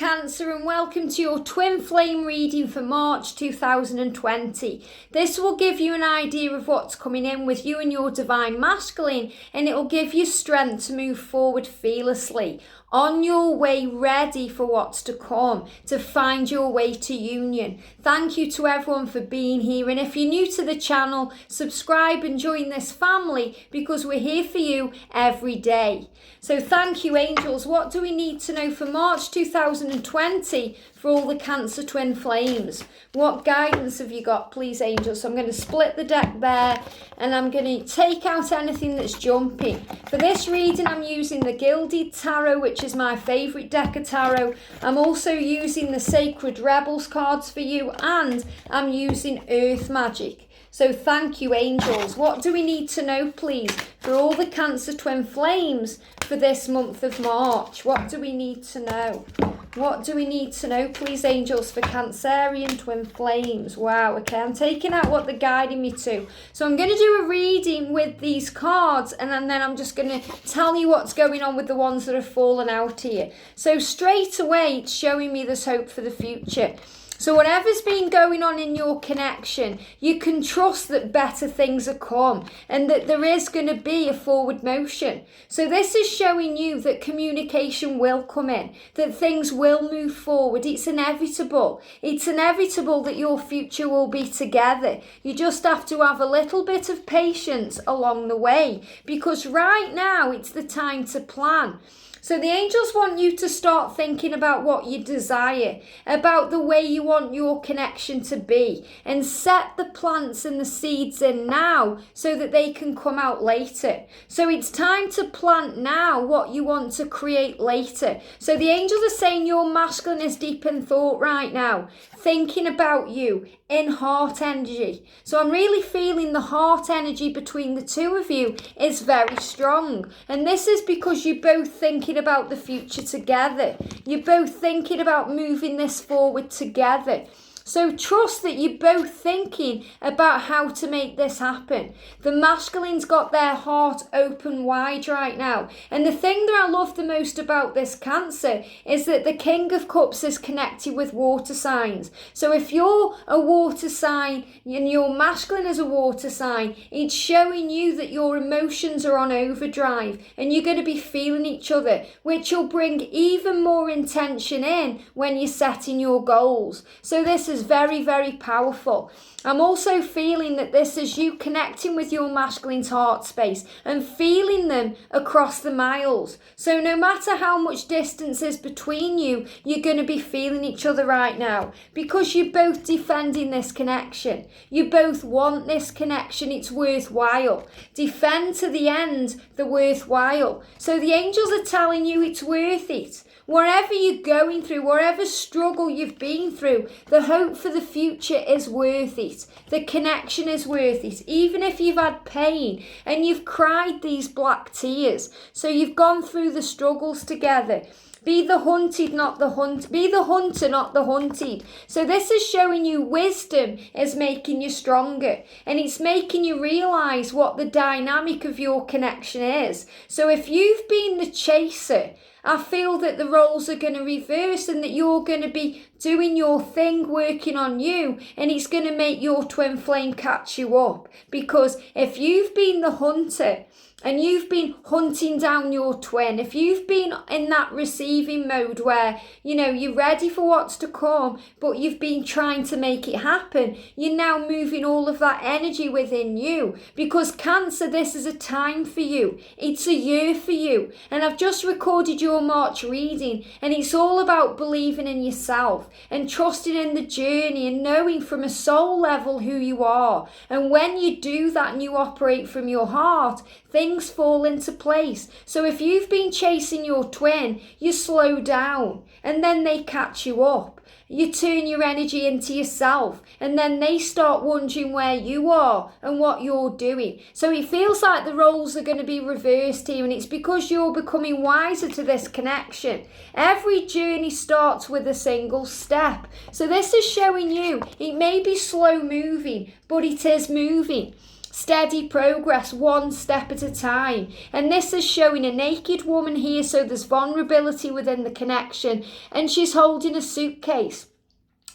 Cancer, and welcome to your twin flame reading for March 2020. This will give you an idea of what's coming in with you and your divine masculine, and it will give you strength to move forward fearlessly, on your way, ready for what's to come, to find your way to union. Thank you to everyone for being here, and if you're new to the channel, subscribe and join this family because we're here for you every day. So thank you, angels. What do we need to know for March 2020 for all the Cancer twin flames? What guidance have you got, please, angels? So I'm going to split the deck there, and I'm going to take out anything that's jumping. For this reading, I'm using the Gilded Tarot, which is my favourite deck of tarot. I'm also using the Sacred Rebels cards for you, and I'm using Earth Magic. So thank you, angels. What do we need to know, please, for all the Cancer twin flames for this month of March? What do we need to know? What do we need to know, please, angels, for Cancerian twin flames? Wow, okay, I'm taking out what they're guiding me to. So I'm going to do a reading with these cards, and then I'm just going to tell you what's going on with the ones that have fallen out here. So straight away, it's showing me there's hope for the future. So whatever's been going on in your connection, you can trust that better things are come and that there is going to be a forward motion. So this is showing you that communication will come in, that things will move forward. It's inevitable. It's inevitable that your future will be together. You just have to have a little bit of patience along the way, because right now it's the time to plan. So the angels want you to start thinking about what you desire, about the way you want your connection to be, and set the plants and the seeds in now so that they can come out later. So it's time to plant now what you want to create later. So the angels are saying your masculine is deep in thought right now, thinking about you in heart energy. So I'm really feeling the heart energy between the two of you is very strong. And this is because you're both thinking about the future together. You're both thinking about moving this forward together. So trust that you're both thinking about how to make this happen. The masculine's got their heart open wide right now. And the thing that I love the most about this Cancer is that the King of Cups is connected with water signs. So if you're a water sign and your masculine is a water sign, it's showing you that your emotions are on overdrive and you're going to be feeling each other, which will bring even more intention in when you're setting your goals. So this is very, very powerful. I'm also feeling that this is you connecting with your masculine's heart space and feeling them across the miles. So no matter how much distance is between you, you're going to be feeling each other right now because you're both defending this connection. You both want this connection. It's worthwhile. Defend to the end the worthwhile. So the angels are telling you it's worth it. Whatever you're going through, whatever struggle you've been through, the hope for the future is worth it. The connection is worth it. Even if you've had pain and you've cried these black tears. So you've gone through the struggles together. Be the hunted, not the hunt. Be the hunter, not the hunted. So this is showing you wisdom is making you stronger. And it's making you realise what the dynamic of your connection is. So if you've been the chaser, I feel that the roles are going to reverse and that you're going to be doing your thing, working on you, and it's going to make your twin flame catch you up. Because if you've been the hunter and you've been hunting down your twin, if you've been in that receiving mode where, you know, you're ready for what's to come, but you've been trying to make it happen, you're now moving all of that energy within you. Because Cancer, this is a time for you. It's a year for you. And I've just recorded your March reading, and it's all about believing in yourself and trusting in the journey and knowing from a soul level who you are. And when you do that and you operate from your heart, things fall into place. So if you've been chasing your twin, you slow down and then they catch you up. You turn your energy into yourself and then they start wondering where you are and what you're doing. So it feels like the roles are going to be reversed here, and it's because you're becoming wiser to this connection. Every journey starts with a single step. So this is showing you it may be slow moving, but it is moving. Steady progress, one step at a time. And this is showing a naked woman here, so there's vulnerability within the connection. And she's holding a suitcase.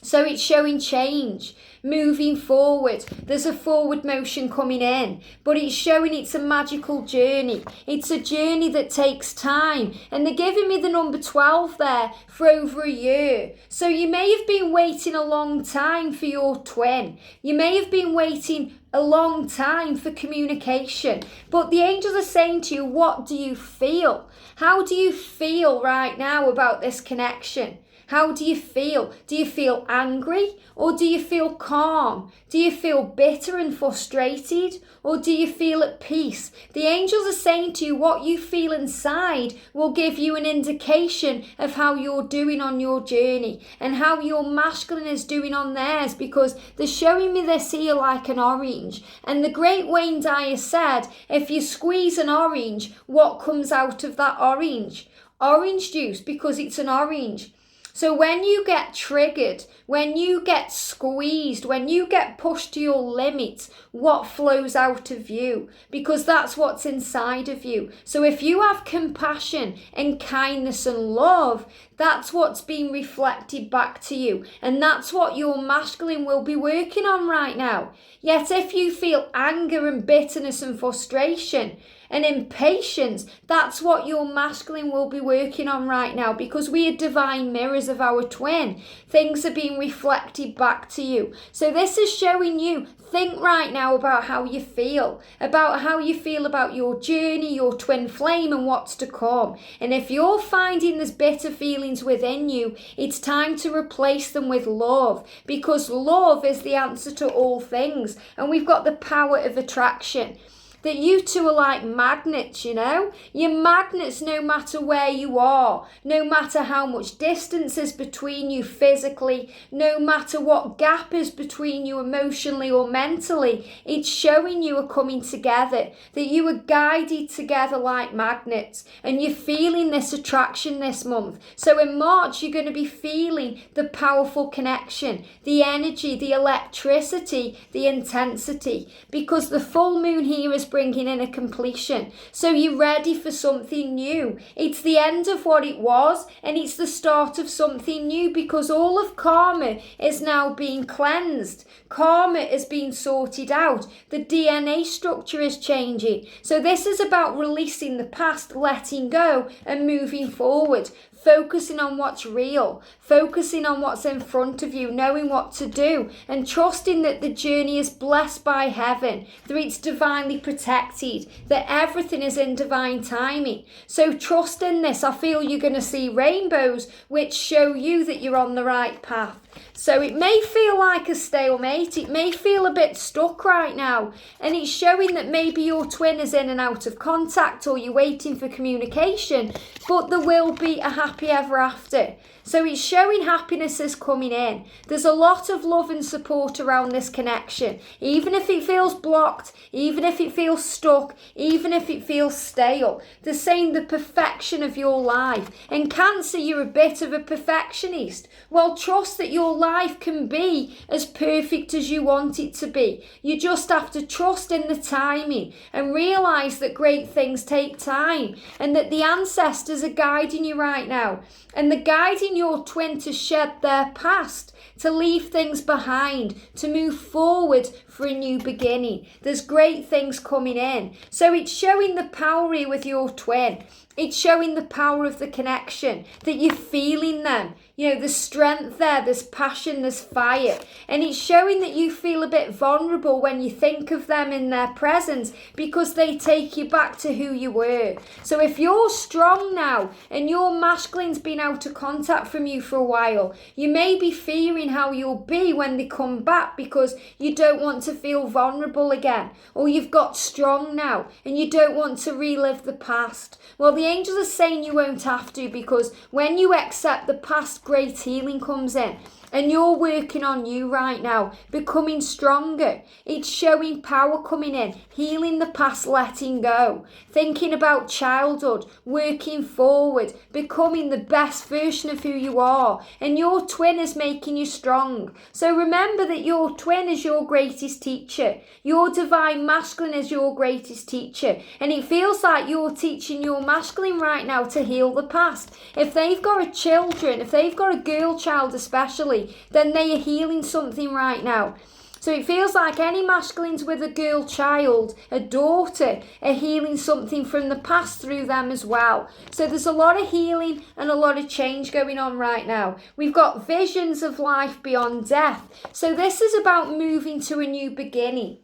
So it's showing change, moving forward. There's a forward motion coming in, but it's showing it's a magical journey. It's a journey that takes time. And they're giving me the number 12 there for over a year. So you may have been waiting a long time for your twin. You may have been waiting a long time for communication. But the angels are saying to you, what do you feel? How do you feel right now about this connection? How do you feel? Do you feel angry or do you feel calm? Do you feel bitter and frustrated or do you feel at peace? The angels are saying to you what you feel inside will give you an indication of how you're doing on your journey and how your masculine is doing on theirs, because they're showing me this here like an orange. And the great Wayne Dyer said, if you squeeze an orange, what comes out of that orange? Orange juice, because it's an orange. So when you get triggered, when you get squeezed, when you get pushed to your limits, what flows out of you? Because that's what's inside of you. So if you have compassion and kindness and love, that's what's being reflected back to you. And that's what your masculine will be working on right now. Yet if you feel anger and bitterness and frustration and impatience, that's what your masculine will be working on right now, because we are divine mirrors of our twin. Things are being reflected back to you. So this is showing you, think right now about how you feel about your journey, your twin flame and what's to come. And if you're finding there's bitter feelings within you, it's time to replace them with love, because love is the answer to all things. And we've got the power of attraction. That you two are like magnets, you know? You're magnets no matter where you are, no matter how much distance is between you physically, no matter what gap is between you emotionally or mentally. It's showing you are coming together, that you are guided together like magnets, and you're feeling this attraction this month. So in March, you're going to be feeling the powerful connection, the energy, the electricity, the intensity, because the full moon here is bringing in a completion. So you're ready for something new. It's the end of what it was and it's the start of something new, because all of karma is now being cleansed. Karma is being sorted out. The DNA structure is changing. So this is about releasing the past, letting go and moving forward. Focusing on what's real, focusing on what's in front of you, knowing what to do, and trusting that the journey is blessed by heaven, that it's divinely protected, that everything is in divine timing. So trust in this. I feel you're going to see rainbows which show you that you're on the right path. So it may feel like a stalemate, it may feel a bit stuck right now, and it's showing that maybe your twin is in and out of contact or you're waiting for communication, but there will be a happy ever after. So it's showing happiness is coming in. There's a lot of love and support around this connection. Even if it feels blocked, even if it feels stuck, even if it feels stale. They're saying the perfection of your life. In Cancer, you're a bit of a perfectionist. Well, trust that your life can be as perfect as you want it to be. You just have to trust in the timing and realise that great things take time, and that the ancestors are guiding you right now. And they're guiding your twin to shed their past, to leave things behind, to move forward for a new beginning. There's great things coming in. So it's showing the power here with your twin. It's showing the power of the connection, that you're feeling them. You know, there's strength there, there's passion, there's fire. And it's showing that you feel a bit vulnerable when you think of them in their presence, because they take you back to who you were. So if you're strong now and your masculine's been out of contact from you for a while, you may be fearing how you'll be when they come back, because you don't want to feel vulnerable again. Or you've got strong now and you don't want to relive the past. Well, the angels are saying you won't have to, because when you accept the past, great healing comes in. And you're working on you right now, becoming stronger. It's showing power coming in, healing the past, letting go, thinking about childhood, working forward, becoming the best version of who you are. And your twin is making you strong. So remember that your twin is your greatest teacher. Your divine masculine is your greatest teacher. And it feels like you're teaching your masculine right now to heal the past. If they've got if they've got a girl child especially, then they are healing something right now. So it feels like any masculines with a girl child, a daughter, are healing something from the past through them as well. So there's a lot of healing and a lot of change going on right now. We've got visions of life beyond death. So this is about moving to a new beginning.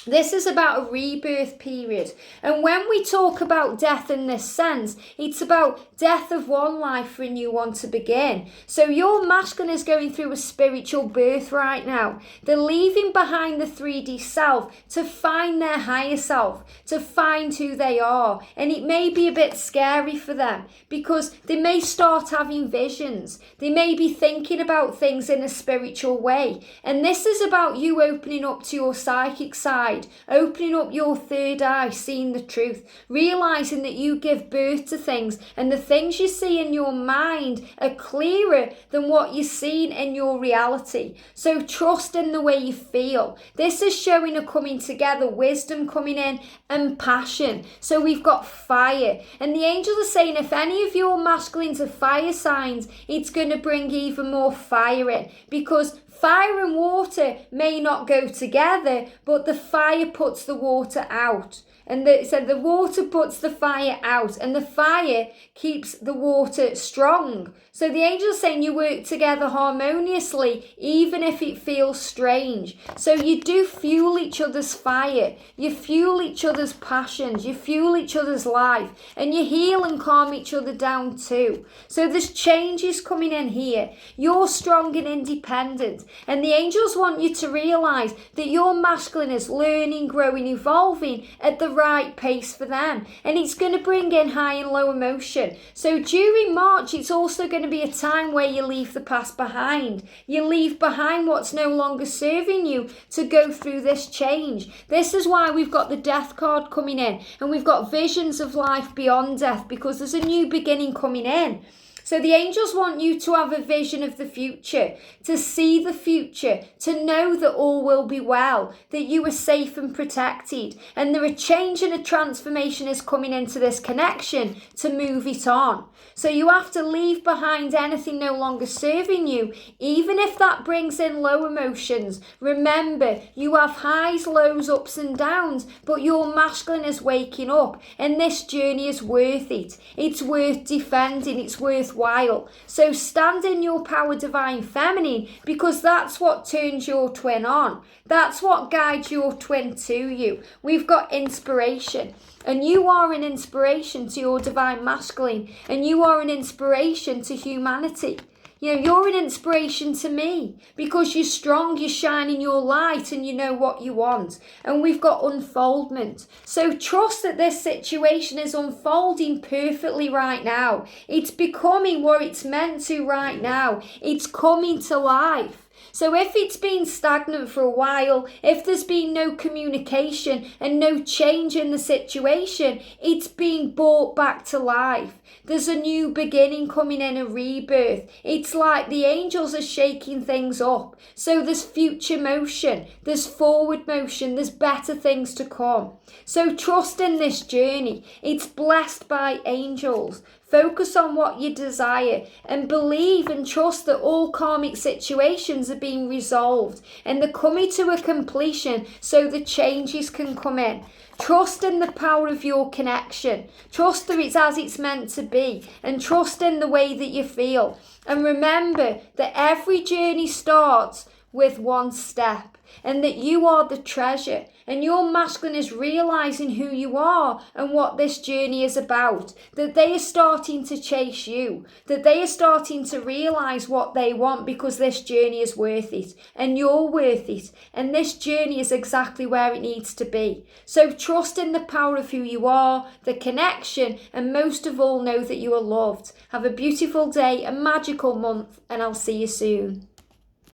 This is about a rebirth period. And when we talk about death in this sense, it's about death of one life for a new one to begin. So your masculine is going through a spiritual birth right now. They're leaving behind the 3D self to find their higher self, to find who they are. And it may be a bit scary for them because they may start having visions. They may be thinking about things in a spiritual way. And this is about you opening up to your psychic side, opening up your third eye, seeing the truth, realizing that you give birth to things and the things you see in your mind are clearer than what you're seeing in your reality. So trust in the way you feel. This is showing a coming together, wisdom coming in and passion. So we've got fire, and the angels are saying if any of your masculines are fire signs, it's going to bring even more fire in, because fire and water may not go together, but the fire puts the water out. And so the water puts the fire out, and the fire keeps the water strong. So the angels are saying you work together harmoniously, even if it feels strange. So you do fuel each other's fire. You fuel each other's passions. You fuel each other's life. And you heal and calm each other down too. So there's changes coming in here. You're strong and independent. And the angels want you to realize that your masculine is learning, growing, evolving at the right pace for them. And it's going to bring in high and low emotion. So during March, it's also going to be a time where you leave the past behind. You leave behind what's no longer serving you to go through this change. This is why we've got the death card coming in, and we've got visions of life beyond death, because there's a new beginning coming in. So the angels want you to have a vision of the future, to see the future, to know that all will be well, that you are safe and protected. And there a change and a transformation is coming into this connection to move it on. So you have to leave behind anything no longer serving you, even if that brings in low emotions. Remember, you have highs, lows, ups and downs, but your masculine is waking up, and this journey is worth it. It's worth defending, it's worthwhile. So stand in your power, divine feminine, because that's what turns your twin on. That's what guides your twin to you. We've got inspiration. And you are an inspiration to your divine masculine. And you are an inspiration to humanity. You know, you're an inspiration to me because you're strong, you're shining your light, and you know what you want. And we've got unfoldment. So trust that this situation is unfolding perfectly right now. It's becoming what it's meant to right now. It's coming to life. So if it's been stagnant for a while, if there's been no communication and no change in the situation, it's been brought back to life. There's a new beginning coming in, a rebirth. It's like the angels are shaking things up. So there's future motion, there's forward motion, there's better things to come. So trust in this journey. It's blessed by angels. Focus on what you desire and believe and trust that all karmic situations are being resolved and they're coming to a completion so the changes can come in. Trust in the power of your connection. Trust that it's as it's meant to be, and trust in the way that you feel. And remember that every journey starts with one step, and that you are the treasure, and your masculine is realizing who you are and what this journey is about, that they are starting to chase you, that they are starting to realize what they want, because this journey is worth it and you're worth it, and this journey is exactly where it needs to be. So trust in the power of who you are, the connection, and most of all know that you are loved. Have a beautiful day, a magical month, and I'll see you soon.